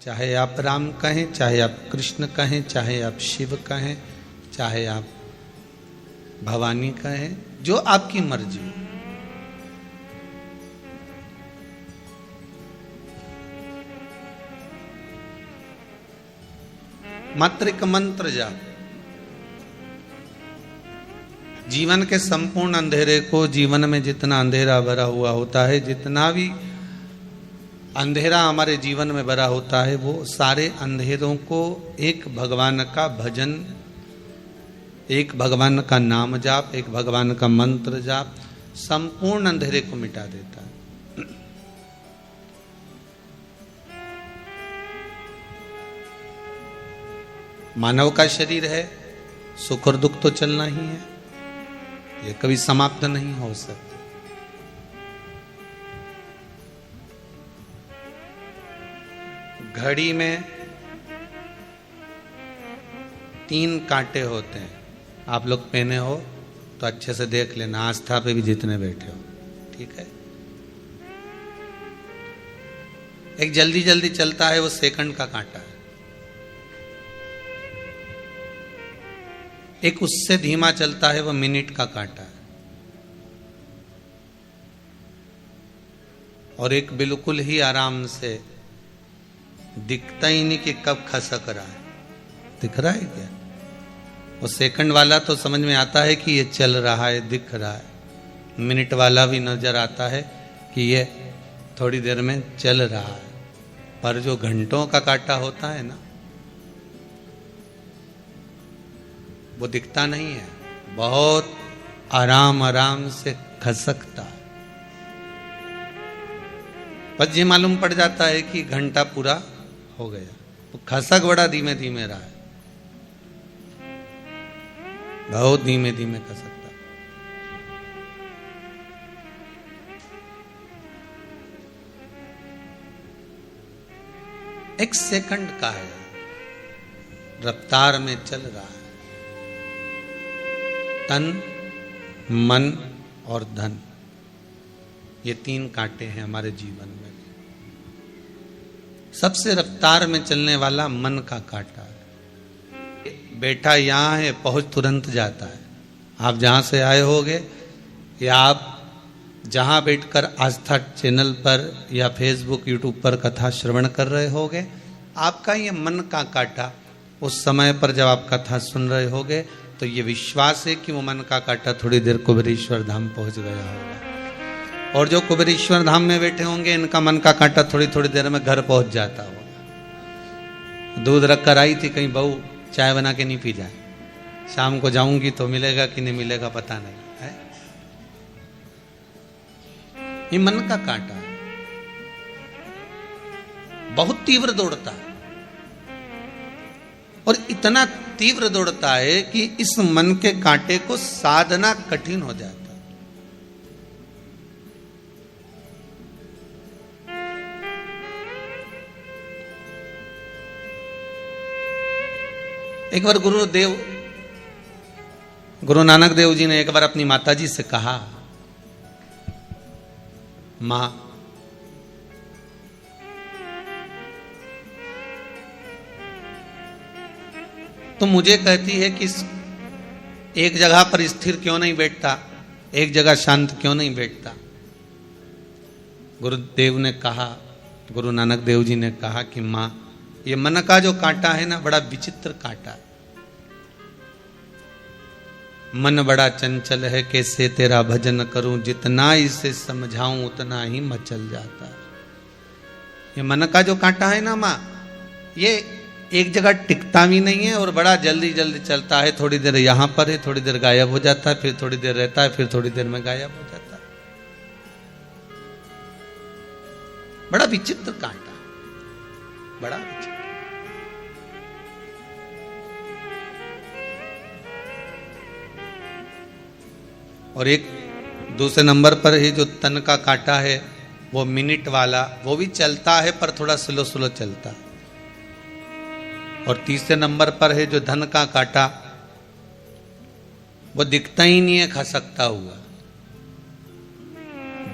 चाहे आप राम कहें, चाहे आप कृष्ण कहें, चाहे आप शिव कहें, चाहे आप भवानी कहें, जो आपकी मर्जी हो। मात्र एक मंत्र जाप जीवन के संपूर्ण अंधेरे को, जीवन में जितना अंधेरा भरा हुआ होता है, जितना भी अंधेरा हमारे जीवन में भरा होता है, वो सारे अंधेरों को एक भगवान का भजन, एक भगवान का नाम जाप, एक भगवान का मंत्र जाप संपूर्ण अंधेरे को मिटा देता है। मानव का शरीर है, सुख और दुख तो चलना ही है, ये कभी समाप्त नहीं हो सकता। घड़ी में 3 कांटे होते हैं, आप लोग पहने हो तो अच्छे से देख लेना, आस्था पे भी जितने बैठे हो, ठीक है। एक जल्दी जल्दी चलता है, वो सेकंड का कांटा है। एक उससे धीमा चलता है, वो मिनट का कांटा है। और एक बिल्कुल ही आराम से दिखता ही नहीं कि कब खसक रहा है। दिख रहा है क्या? वो सेकंड वाला तो समझ में आता है कि ये चल रहा है, दिख रहा है। मिनट वाला भी नजर आता है कि ये थोड़ी देर में चल रहा है। पर जो घंटों का कांटा होता है ना, वो दिखता नहीं है, बहुत आराम आराम से खसकता है। बस ये मालूम पड़ जाता है कि घंटा पूरा हो गया। वो खसक बड़ा धीमे धीमे रहा है, बहुत धीमे धीमे खसकता। एक सेकंड का है, रफ्तार में चल रहा है। तन, मन और धन, ये 3 कांटे हैं हमारे जीवन में। सबसे रफ्तार में चलने वाला मन का कांटा है। बैठा यहां है, पहुंच तुरंत जाता है। आप जहां से आए होगे या आप जहां बैठकर आस्था चैनल पर या फेसबुक यूट्यूब पर कथा श्रवण कर रहे होगे, आपका ये मन का कांटा उस समय पर जब आप कथा सुन रहे होगे तो ये विश्वास है कि वो मन का कांटा थोड़ी देर कुबेरेश्वर धाम पहुंच गया होगा। और जो कुबेरेश्वर धाम में बैठे होंगे, इनका मन का कांटा थोड़ी थोड़ी देर में घर पहुंच जाता होगा। दूध रख कर आई थी, कहीं बहू चाय बना के नहीं पी जाए, शाम को जाऊंगी तो मिलेगा कि नहीं मिलेगा पता नहीं है। ये मन का कांटा है, बहुत तीव्र दौड़ता है। और इतना तीव्र दौड़ता है कि इस मन के कांटे को साधना कठिन हो जाता है। एक बार गुरु नानक देव जी ने एक बार अपनी माता जी से कहा, मां, तुम मुझे कहती है कि एक जगह पर स्थिर क्यों नहीं बैठता, एक जगह शांत क्यों नहीं बैठता। गुरुदेव ने कहा, गुरु नानक देव जी ने कहा कि मां, ये मन का जो कांटा है ना, बड़ा विचित्र कांटा है। मन बड़ा चंचल है, कैसे तेरा भजन करूं, जितना इसे समझाऊं उतना ही मचल जाता है। ये मन का जो कांटा है ना मां, ये एक जगह टिकता भी नहीं है और बड़ा जल्दी जल्दी चलता है। थोड़ी देर यहां पर है, थोड़ी देर गायब हो जाता है, फिर थोड़ी देर रहता है, फिर थोड़ी देर में गायब हो जाता है। बड़ा विचित्र कांटा, बड़ा विचित्र। और एक दूसरे नंबर पर है जो तन का कांटा है, वो मिनट वाला, वो भी चलता है पर थोड़ा स्लो स्लो चलता है। और तीसरे नंबर पर है जो धन का कांटा, वो दिखता ही नहीं है खसकता हुआ।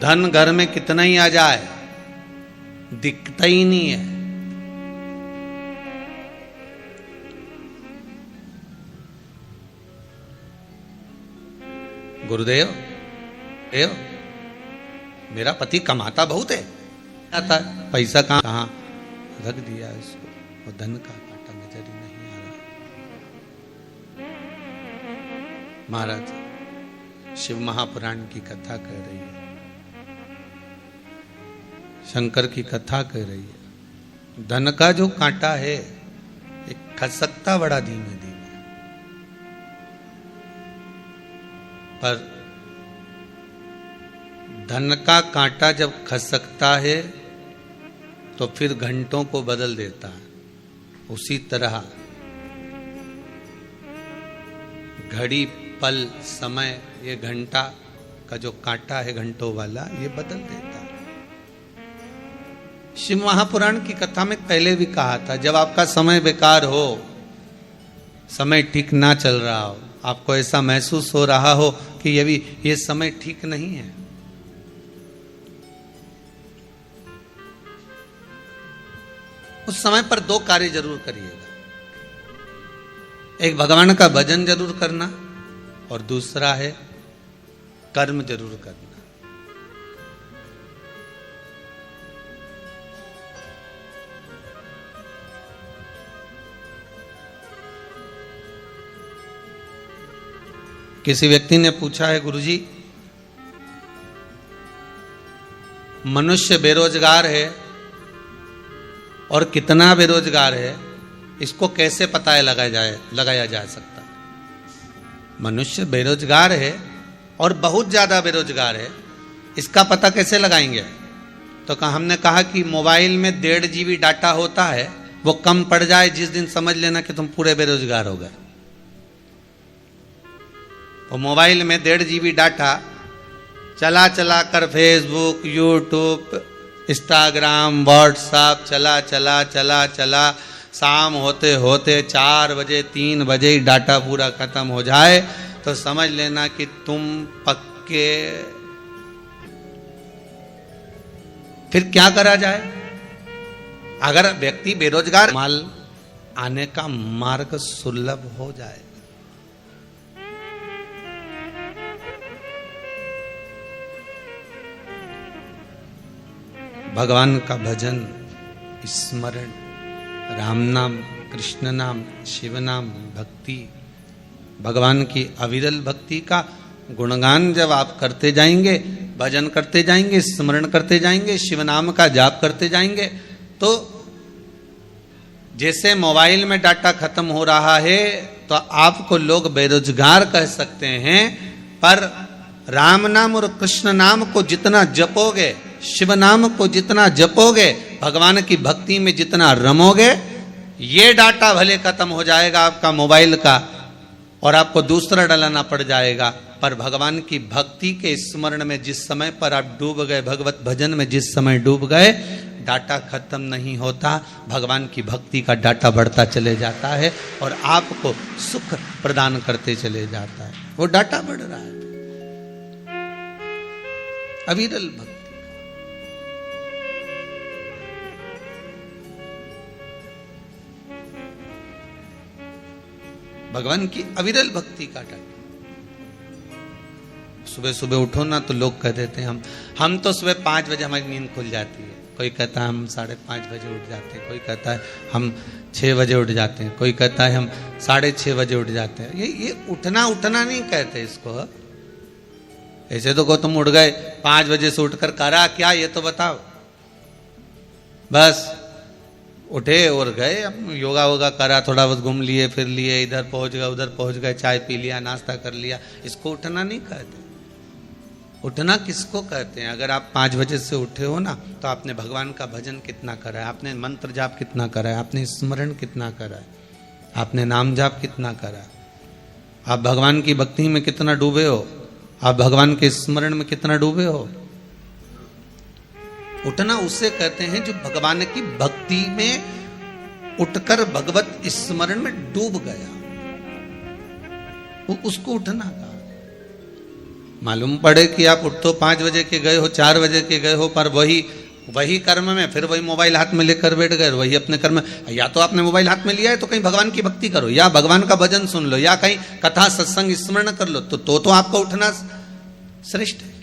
धन घर में कितना ही आ जाए दिखता ही नहीं है, गुरुदेव देव मेरा पति कमाता बहुत है, आता है, पैसा कहाँ रख दिया इसको, वो धन का कांटा नजर ही नहीं आ रहा। महाराज शिव महापुराण की कथा कह रही है, शंकर की कथा कह रही है। धन का जो कांटा है एक खसकता बड़ा धीमे धीमे, पर धन का कांटा जब खसकता है तो फिर घंटों को बदल देता है। उसी तरह घड़ी पल समय ये घंटा का जो कांटा है घंटों वाला ये बदल देता है। शिव महापुराण की कथा में पहले भी कहा था, जब आपका समय बेकार हो, समय ठीक ना चल रहा हो, आपको ऐसा महसूस हो रहा हो कि ये समय ठीक नहीं है, उस समय पर दो कार्य जरूर करिएगा। एक भगवान का भजन जरूर करना और दूसरा है कर्म जरूर करना। किसी व्यक्ति ने पूछा है, गुरुजी मनुष्य बेरोजगार है और कितना बेरोजगार है, इसको कैसे पता है लगाया जा सकता? मनुष्य बेरोजगार है और बहुत ज्यादा बेरोजगार है, इसका पता कैसे लगाएंगे? तो हमने कहा कि मोबाइल में 1.5 GB डाटा होता है, वो कम पड़ जाए जिस दिन समझ लेना कि तुम पूरे बेरोजगार हो गए। वो मोबाइल में 1.5 GB डाटा चला चला कर फेसबुक, यूट्यूब, इंस्टाग्राम, व्हाट्सएप चला शाम होते होते 4 बजे 3 बजे ही डाटा पूरा खत्म हो जाए तो समझ लेना कि तुम पक्के। फिर क्या करा जाए? अगर व्यक्ति बेरोजगार, माल आने का मार्ग सुलभ हो जाए। भगवान का भजन, स्मरण, राम नाम, कृष्ण नाम, शिव नाम, भक्ति, भगवान की अविरल भक्ति का गुणगान जब आप करते जाएंगे, भजन करते जाएंगे, स्मरण करते जाएंगे, शिव नाम का जाप करते जाएंगे, तो जैसे मोबाइल में डाटा खत्म हो रहा है तो आपको लोग बेरोजगार कह सकते हैं, पर राम नाम और कृष्ण नाम को जितना जपोगे, शिव नाम को जितना जपोगे, भगवान की भक्ति में जितना रमोगे, ये डाटा भले खत्म हो जाएगा आपका मोबाइल का और आपको दूसरा डलाना पड़ जाएगा, पर भगवान की भक्ति के स्मरण में जिस समय पर आप डूब गए, भगवत भजन में जिस समय डूब गए, डाटा खत्म नहीं होता, भगवान की भक्ति का डाटा बढ़ता चले जाता है और आपको सुख प्रदान करते चले जाता है। वो डाटा बढ़ रहा है अविरल भक्ति। भगवान की अविरल भक्ति का डाटा। सुबह सुबह उठो ना तो लोग कह देते हैं हम तो सुबह 5 बजे हमारी नींद खुल जाती है, कोई कहता है हम 5:30 बजे उठ जाते हैं, कोई कहता है हम 6 बजे उठ जाते हैं, कोई कहता है हम 6:30 बजे उठ जाते हैं। ये उठना नहीं कहते इसको। ऐसे तो तुम उठ गए 5 बजे से उठकर करा क्या, ये तो बताओ। बस उठे और गए, हम योगा वोगा करा, थोड़ा बहुत घूम लिए फिर लिए, इधर पहुंच गए उधर पहुंच गए, चाय पी लिया, नाश्ता कर लिया, इसको उठना नहीं कहते। उठना किसको कहते हैं? अगर आप 5 बजे से उठे हो ना तो आपने भगवान का भजन कितना करा है, आपने मंत्र जाप कितना करा है, आपने स्मरण कितना करा है, आपने नाम जाप कितना करा है, आप भगवान की भक्ति में कितना डूबे हो, आप भगवान के स्मरण में कितना डूबे हो। उठना उसे कहते हैं जो भगवान की भक्ति में उठकर भगवत स्मरण में डूब गया, उसको उठना कहा। मालूम पड़े कि आप उठ तो 5 बजे के गए हो, 4 बजे के गए हो, पर वही कर्म में फिर वही मोबाइल हाथ में लेकर बैठ गए, वही अपने कर्म। या तो आपने मोबाइल हाथ में लिया है तो कहीं भगवान की भक्ति करो, या भगवान का भजन सुन लो, या कहीं कथा सत्संग स्मरण कर लो, तो आपका उठना श्रेष्ठ है।